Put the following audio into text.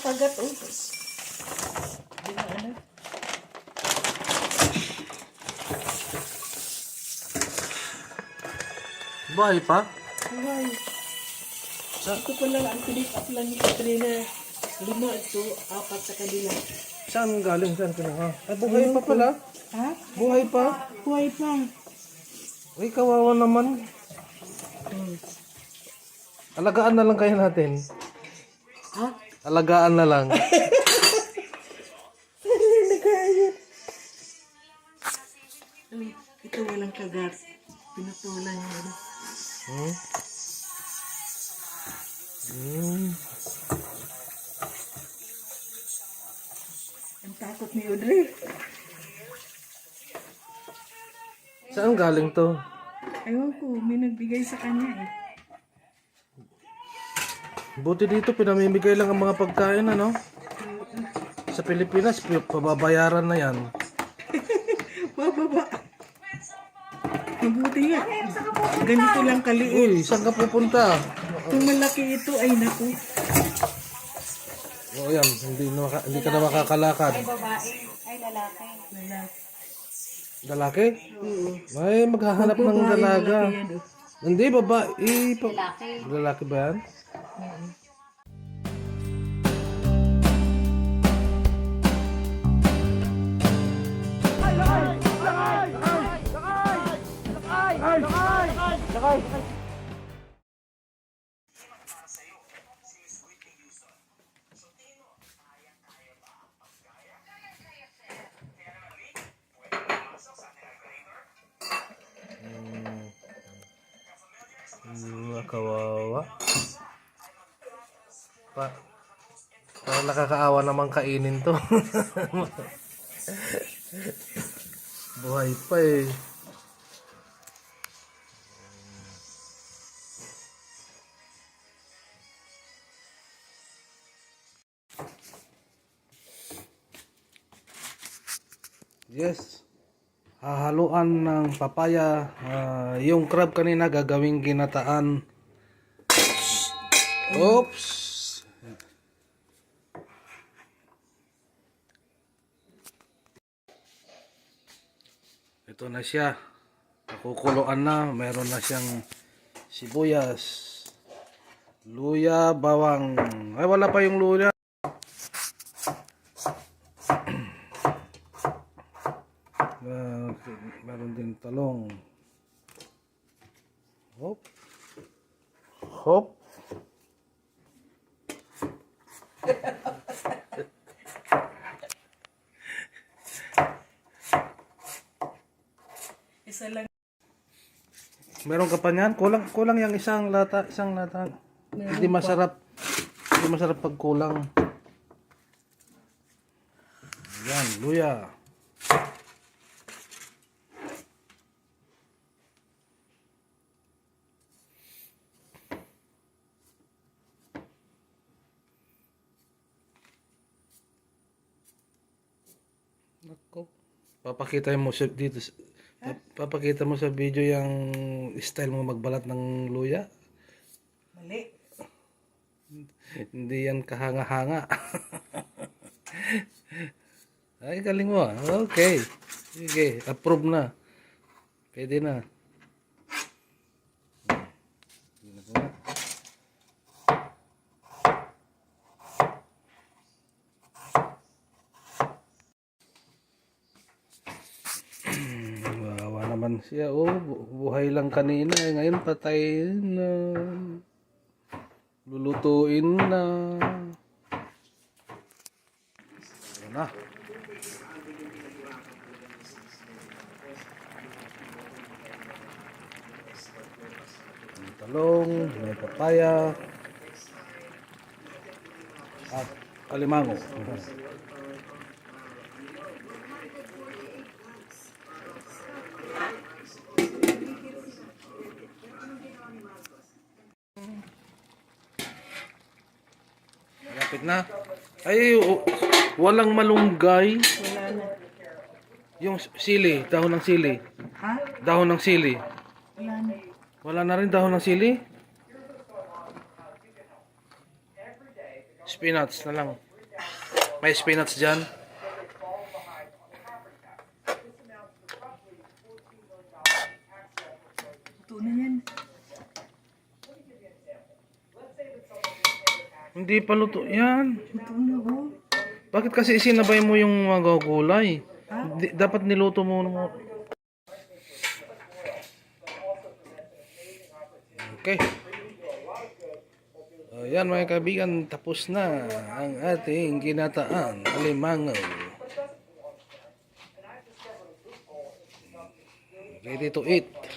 kagat oh. Di na ano. Bahay pa? Wow. Ito pala ang pilit up lang ni Katrina. 5 ito, 4 sa kanila. Saan galing? Saan kinuha? Ay, buhay pa pala. Ha? Buhay pa. Buhay pa. Ay, kawawa naman. Alagaan na lang kayo natin. Ha? Alagaan na lang. Nagayot. Ito walang kagat. Pinutulan niya. Ano? Hmm? Hmm. Ang takot ni Audrey. Saan galing to? Ewan ko, may nagbigay sa kanya eh. Buti dito, pinamimigay lang ang mga pagkain, ano? Sa Pilipinas, pababayaran na yan. Bababa. Mabuti nga. Ganito lang kaliit. Uy, saan ka pupunta? Kung malaki ito, ay naku. O yan, hindi ka na makakalakad. Ay, babae. Ay, lalaki. Lalaki? Oo. Ay, maghahanap ng Babae, dalaga. malaki yan, oh. Hindi, babae. Lalaki. Lalaki ba yan? Kawawa. Parang nakakaawa naman kainin to. Buhay pa eh. Yes. Hahaluan ng papaya. Yung crab kanina gagawing ginataan. Oops. Ito na siya. Nakukuluan na. Meron na siyang sibuyas, luya, bawang. Ay, wala pa yung luya. Meron din talong. Hop. Hop. Isa lang. Meron ka pa niyan? Kulang yung isang lata. Hindi masarap. Hindi masarap pag kulang. Yan, luya. Nako. Papakita mo sa dito. Papakita mo sa video yung style mo magbalat ng luya. Mali. Hindi yan kahanga-hanga. Ay, galing mo ah. Okay. Sige, approve na. Pwede na. Wawa naman siya. Oh, buhay lang kanina. Ngayon patay na. Lulutuin na. Ayan na. May talong, may papaya, at alimango. Malapit na. Ay, walang malunggay. Wala na. Yung sili, dahon ng sili. Ha? Dahon ng sili. Wala na. Wala na rin dahon ng sili? Spinach na lang. May spinach dyan. Ito na yan. Hindi pa luto yan. Ito na ho. Bakit kasi isinabay mo yung mga gulay? Dapat niluto mo mo. Okay. Ayan mga kaibigan, tapos na ang ating ginataan alimango. Ready to eat.